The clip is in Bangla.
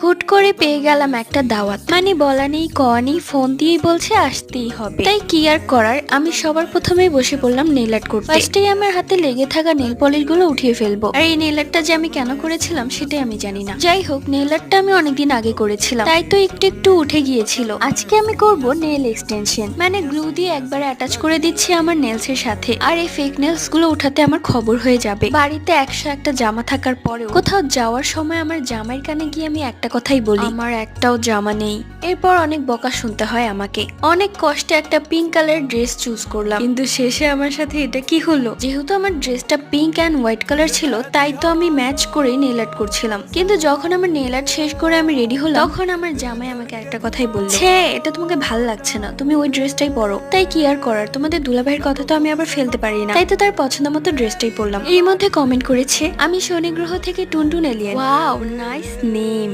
হুট করে পেয়ে গেলাম একটা দাওয়াত, মানে বলা নেই কওয়া নেই, ফোন দিয়েই বলছে আসতেই হবে। তাই কি আর করার, আমি সবার প্রথমেই বসে পড়লাম নেল আর্ট করতে। ফার্স্টেই আমার হাতে লেগে থাকা নেল পলিশ গুলো উঠিয়ে ফেলবো। আর এই নেল আর্টটা যে আমি কেন করেছিলাম সেটাই আমি জানি না। যাই হোক, নেল আর্টটা আমি অনেকদিন আগে করেছিলাম, তাই তো একটু একটু উঠে গিয়েছিল। আজকে আমি করব নেল এক্সটেনশন, মানে গ্লু দিয়ে একবারে অ্যাটাচ করে দিচ্ছি আমার নেলস এর সাথে। আর এই ফেক নেলস গুলো উঠাতে আমার খবর হয়ে যাবে। বাড়িতে 101টা জামা থাকার পরেও কোথাও যাওয়ার সময় আমার জামাইয়ের কানে গিয়ে আমি একটা কথাই বলি, আমার একটাও জামা নেই। এরপর অনেক বকা শুনতে হয় আমাকে। অনেক কষ্টে একটা পিঙ্ক কালার ড্রেস চুজ করলাম, কিন্তু শেষে আমার সাথে এটা কি হলো, যেহেতু আমার ড্রেসটা পিঙ্ক অ্যান্ড হোয়াইট কালার ছিল, তাই তো আমি ম্যাচ করে নেল আর্ট করছিলাম। কিন্তু যখন আমার নেল আর্ট শেষ করে আমি রেডি হলাম, তখন আমার জামাই আমাকে একটা কথাই বলল, ছে এটা তোমাকে ভাল লাগছে না, তুমি ওই ড্রেসটাই পরো। তাই কি আর করার, তোমাদের দুলাভাইয়ের কথা তো আমি আবার ফেলতে পারি না। তাই তো তার পছন্দ মতো ড্রেসটাই পরলাম। এর মধ্যে কমেন্ট করেছে, আমি শনি গ্রহ থেকে টুনটুন এলিয়েন। Wow, nice name.